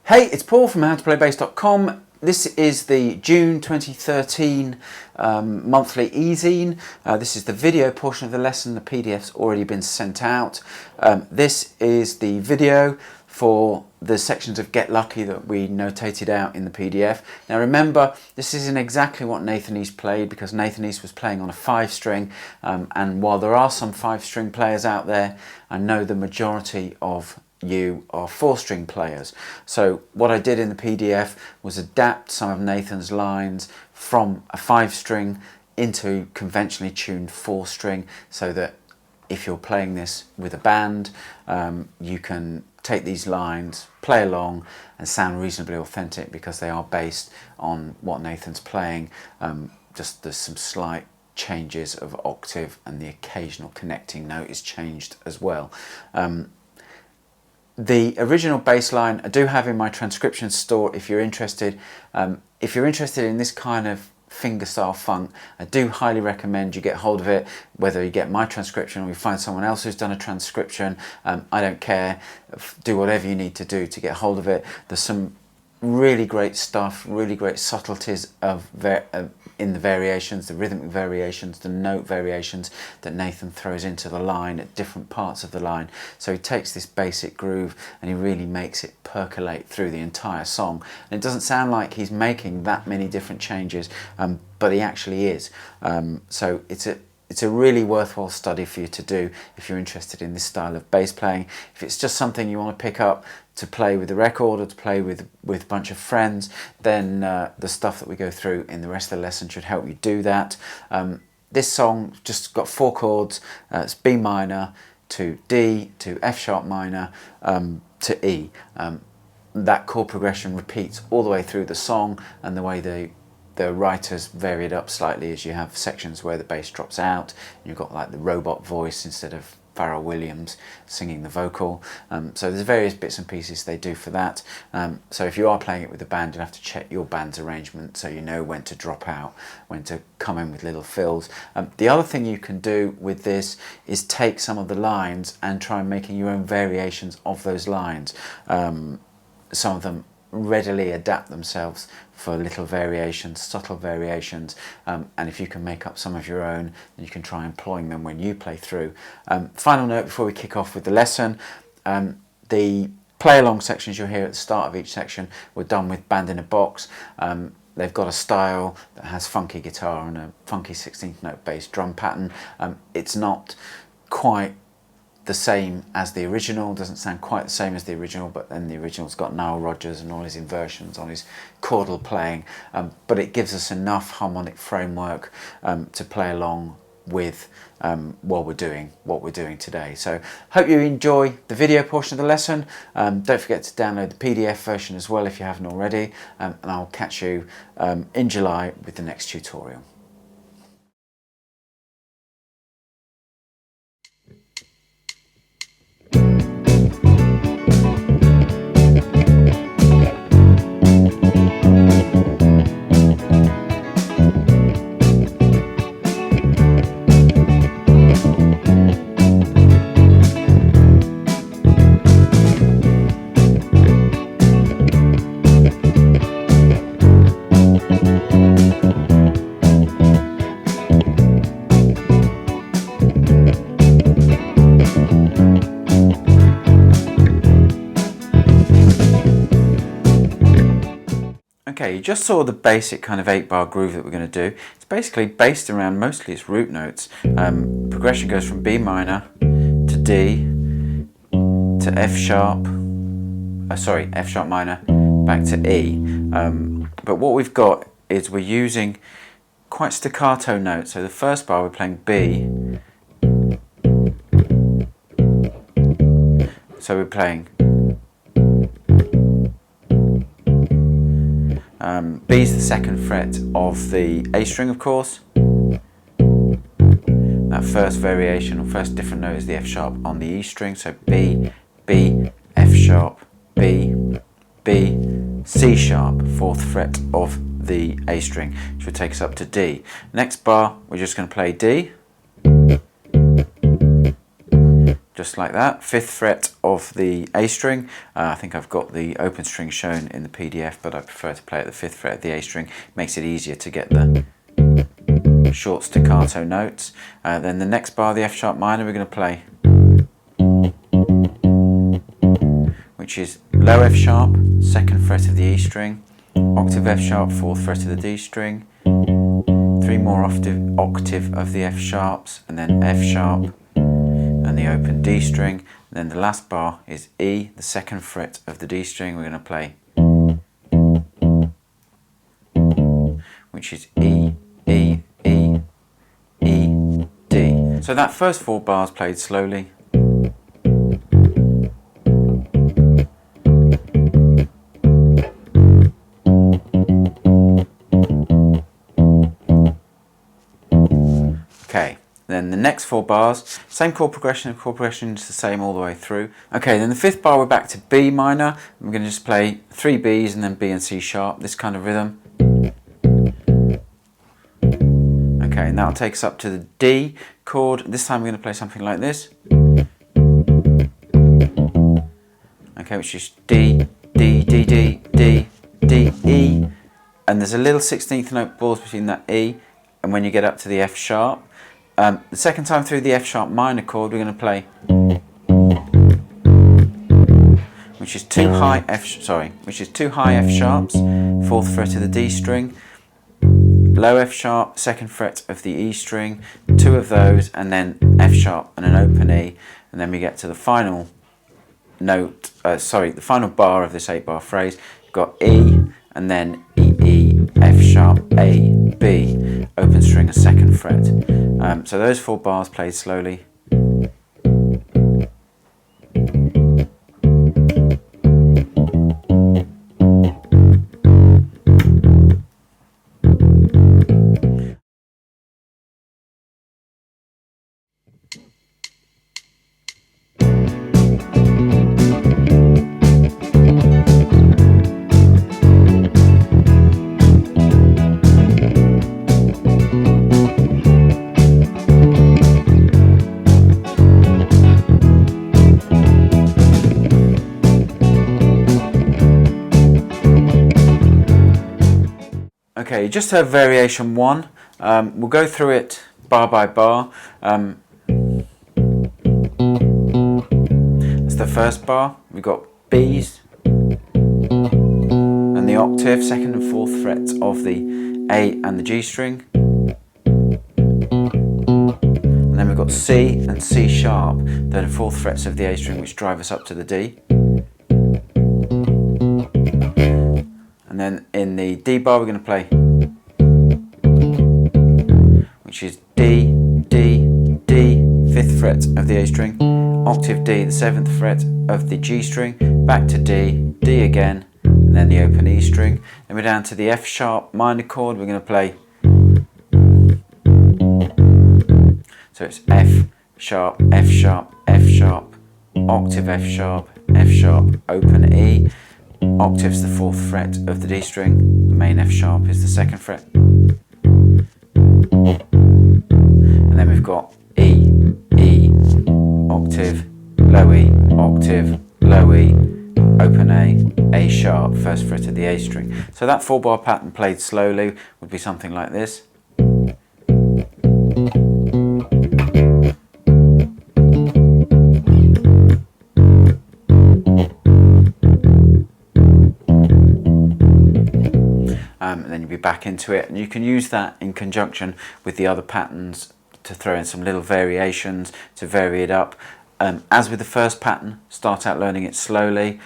Hey, it's Paul from howtoplaybassdotcom. This is the June 2013 monthly e-zine. This is the video portion of the lesson. The PDF's already been sent out. This is the video for the sections of Get Lucky that we notated out in the PDF. Now remember, this isn't exactly what Nathan East played because Nathan East was playing on a 5-string, and while there are some 5-string players out there, I know the majority of you are 4-string players. So what I did in the PDF was adapt some of Nathan's lines from a 5-string into conventionally tuned 4-string, so that if you're playing this with a band, you can take these lines, play along and sound reasonably authentic because they are based on what Nathan's playing. Just there's some slight changes of octave and the occasional connecting note is changed as well. The original bass line I do have in my transcription store if you're interested. If you're interested in this kind of fingerstyle funk, I do highly recommend you get hold of it, whether you get my transcription or you find someone else who's done a transcription. I don't care, do whatever you need to do to get hold of it. There's some really great stuff, really great subtleties of in the variations, the rhythmic variations, the note variations that Nathan throws into the line at different parts of the line. So he takes this basic groove and he really makes it percolate through the entire song. And it doesn't sound like he's making that many different changes, but he actually is. So it's a really worthwhile study for you to do if you're interested in this style of bass playing. If it's just something you want to pick up to play with the record or to play with a bunch of friends, then the stuff that we go through in the rest of the lesson should help you do that. This song just got 4 chords. It's B minor to D to F sharp minor to E. That chord progression repeats all the way through the song, and the way the writers vary it up slightly is you have sections where the bass drops out and you've got like the robot voice instead of Pharrell Williams singing the vocal. So there's various bits and pieces they do for that. So if you are playing it with a band, you'll have to check your band's arrangement so you know when to drop out, when to come in with little fills. The other thing you can do with this is take some of the lines and try making your own variations of those lines. Some of them readily adapt themselves for little variations, subtle variations, and if you can make up some of your own, then you can try employing them when you play through. Final note before we kick off with the lesson, the play along sections you'll hear at the start of each section were done with Band in a Box. They've got a style that has funky guitar and a funky 16th note bass drum pattern. It's not quite the same as the original, doesn't sound quite the same as the original, but then the original's got Nile Rodgers and all his inversions on his chordal playing, but it gives us enough harmonic framework to play along with while we're doing what we're doing today. So hope you enjoy the video portion of the lesson. Don't forget to download the PDF version as well if you haven't already, and I'll catch you in July with the next tutorial. Okay, you just saw the basic kind of 8-bar groove that we're going to do. It's basically based around mostly its root notes. Progression goes from B minor to D to F sharp, F sharp minor, back to E. But what we've got is we're using quite staccato notes. So the first bar we're playing B. So we're playing B is the 2nd fret of the A string, of course. That first variation or first different note is the F sharp on the E string. So B, B, F sharp, B, B, C sharp, 4th fret of the A string, which will take us up to D. Next bar, we're just going to play D, just like that, 5th fret of the A string. I think I've got the open string shown in the PDF, but I prefer to play at the 5th fret of the A string. It makes it easier to get the short staccato notes. Then the next bar, the F sharp minor, we're going to play, which is low F sharp, 2nd fret of the E string, octave F sharp, 4th fret of the D string, 3 more octave of the F sharps, and then F sharp and the open D string. And then the last bar is E, the 2nd fret of the D string. We're going to play, which is E, E, E, E, D. So that first 4 bars played slowly. Okay, then the next 4 bars, same chord progression is the same all the way through. Okay, then the 5th bar we're back to B minor. We're going to just play 3 Bs and then B and C sharp, this kind of rhythm. Okay, and that'll take us up to the D chord. This time we're going to play something like this. Okay, which is D, D, D, D, D, D, E. And there's a little 16th note pause between that E and when you get up to the F sharp. The second time through the F sharp minor chord, we're going to play, which is 2 high F sharps, 4th fret of the D string, low F sharp, 2nd fret of the E string, 2 of those, and then F sharp and an open E, and then we get to the final note, the final bar of this 8-bar phrase. You've got E, and then E, E, F sharp, A, B, open string, a 2nd fret. So those 4 bars played slowly. Okay, you just heard variation 1. We'll go through it bar by bar. That's the first bar. We've got Bs and the octave, 2nd and 4th frets of the A and the G string. And then we've got C and C sharp, 3rd and 4th frets of the A string, which drive us up to the D. And then in the D bar we're going to play, which is D, D, D, 5th fret of the A string, octave D, the 7th fret of the G string, back to D, D again, and then the open E string. Then we're down to the F sharp minor chord. We're going to play, so it's F sharp, F sharp, F sharp, octave F sharp, open E. Octave's the 4th fret of the D string, the main F sharp is the 2nd fret. And then we've got E, E, octave, low E, octave, low E, open A sharp, 1st fret of the A string. So that 4-bar pattern played slowly would be something like this. And then you'll be back into it, and you can use that in conjunction with the other patterns to throw in some little variations to vary it up. As with the first pattern, start out learning it slowly,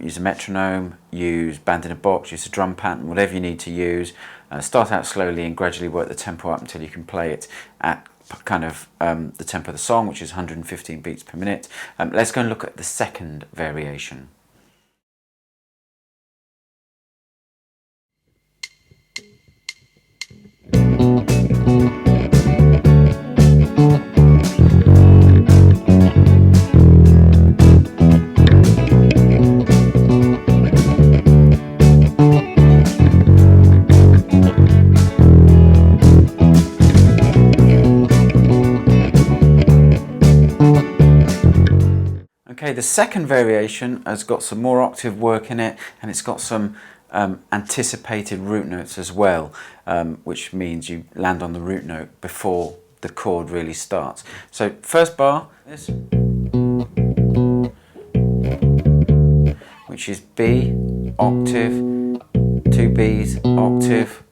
use a metronome, use band in a box, use a drum pattern, whatever you need to use. Start out slowly and gradually work the tempo up until you can play it at kind of the tempo of the song, which is 115 beats per minute. Let's go and look at the second variation. Okay, the second variation has got some more octave work in it, and it's got some anticipated root notes as well, which means you land on the root note before the chord really starts. So first bar, this, which is B, octave, 2 Bs, octave,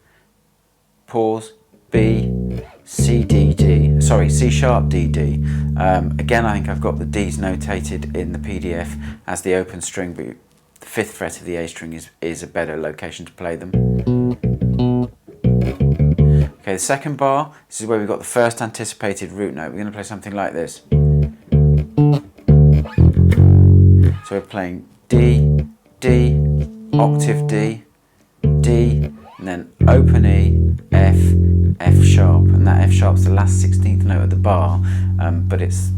pause, B, C, D, D, sorry, C sharp, D, D. Again, I think I've got the Ds notated in the PDF as the open string, but the 5th fret of the A string is a better location to play them. Okay, the second bar, this is where we've got the first anticipated root note. We're going to play something like this. So we're playing D, D, octave D, D, and then open E, F, F sharp, and that F sharp's the last 16th note of the bar, but it's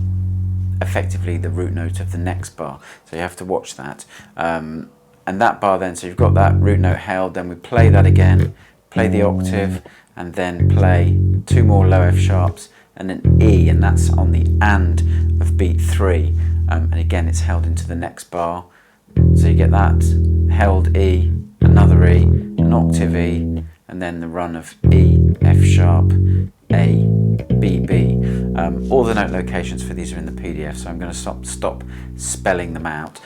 effectively the root note of the next bar, so you have to watch that. And that bar then, so you've got that root note held, then we play that again, play the octave, and then play 2 more low F sharps, and an E, and that's on the and of beat 3, and again it's held into the next bar, so you get that held E, another E, an octave E, and then the run of E, F sharp, A, B, B. All the note locations for these are in the PDF, so I'm going to stop spelling them out.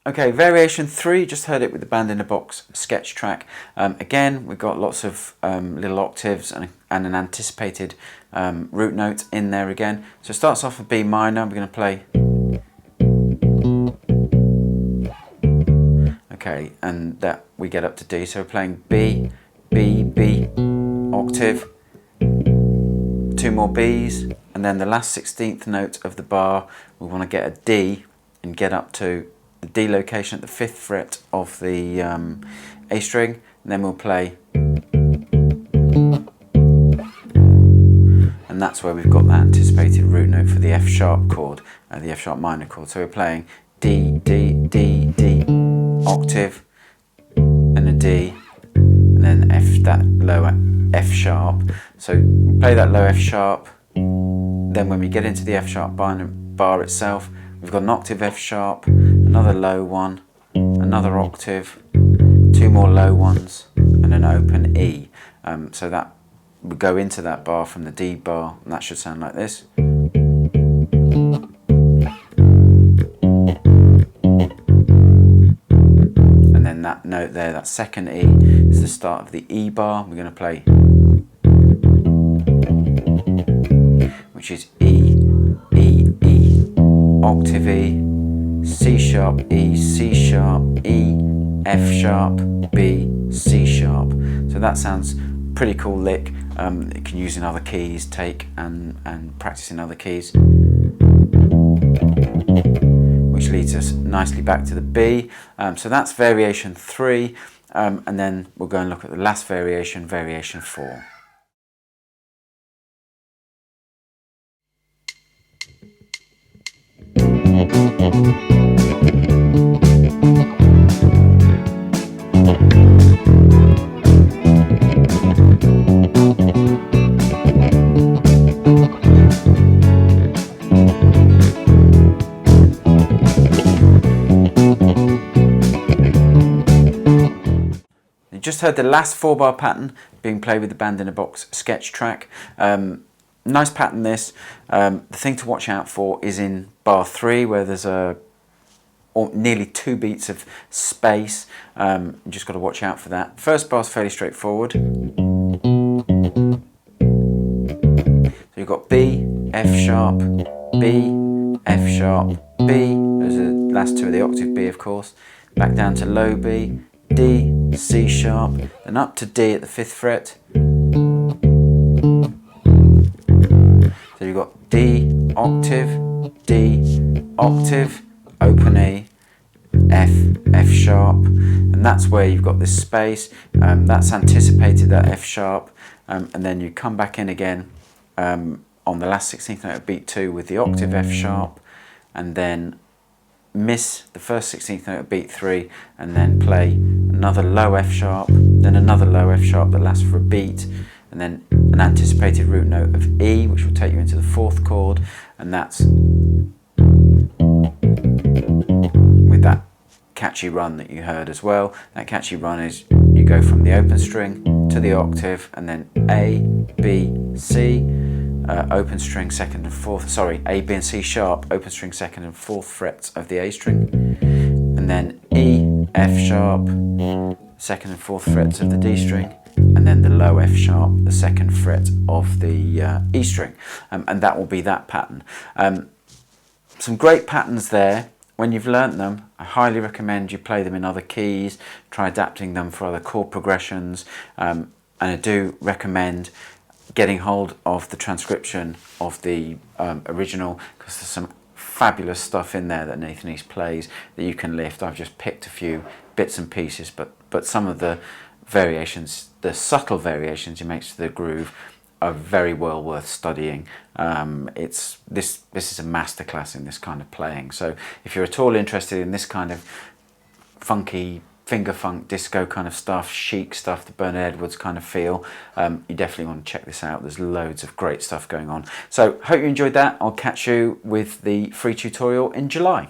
Okay, variation 3, just heard it with the Band in a Box sketch track. Again, we've got lots of little octaves and an anticipated root note in there again. So it starts off with B minor, we're going to play. Okay, and that we get up to D, so we're playing B, B, B, octave, 2 more Bs, and then the last 16th note of the bar, we want to get a D and get up to the D location at the 5th fret of the A string, and then we'll play, and that's where we've got that anticipated root note for the F sharp chord, the F sharp minor chord. So we're playing D, D, D, D, octave, and a D, and then F, that lower F sharp. So we play that low F sharp, then when we get into the F sharp bar itself, we've got an octave F sharp, another low one, another octave, 2 more low ones, and an open E. So that would go into that bar from the D bar, and that should sound like this. And then that note there, that second E, is the start of the E bar. We're going to play, which is E, E, E, octave E, C sharp, E, C sharp, E, F sharp, B, C sharp. So that sounds pretty cool lick. It can use in other keys, take and practice in other keys. Which leads us nicely back to the B. So that's variation 3, and then we'll go and look at the last variation, variation 4. You just heard the last 4-bar pattern being played with the Band in a Box sketch track. Nice pattern this. The thing to watch out for is in bar 3, where there's nearly 2 beats of space. You just got to watch out for that. First bar's fairly straightforward. So you've got B, F sharp, B, F sharp, B. Those are the last 2 of the octave B, of course. Back down to low B, D, C sharp, then up to D at the 5th fret. So you've got D, octave, D, octave, open E, F sharp, and that's where you've got this space. That's anticipated, that F sharp, and then you come back in again on the last 16th note of beat 2 with the octave F sharp, and then miss the first 16th note of beat 3, and then play another low F sharp, then another low F sharp that lasts for a beat, and then an anticipated root note of E, which will take you into the 4th chord, and that's with that catchy run that you heard as well. That catchy run is you go from the open string to the octave, and then A, B, C, open string, second and fourth, sorry, A, B and C sharp, open string, second and fourth frets of the A string, and then E, F sharp, second and fourth frets of the D string, and then the low F sharp, the second fret of the E string, and that will be that pattern. Some great patterns there. When you've learnt them, I highly recommend you play them in other keys, try adapting them for other chord progressions, and I do recommend getting hold of the transcription of the original, because there's some fabulous stuff in there that Nathan East plays that you can lift. I've just picked a few bits and pieces, but some of the variations, the subtle variations he makes to the groove, are very well worth studying. This is a masterclass in this kind of playing. So if you're at all interested in this kind of funky finger funk disco kind of stuff, chic stuff, the Bernard Edwards kind of feel, you definitely want to check this out. There's loads of great stuff going on. So hope you enjoyed that. I'll catch you with the free tutorial in July.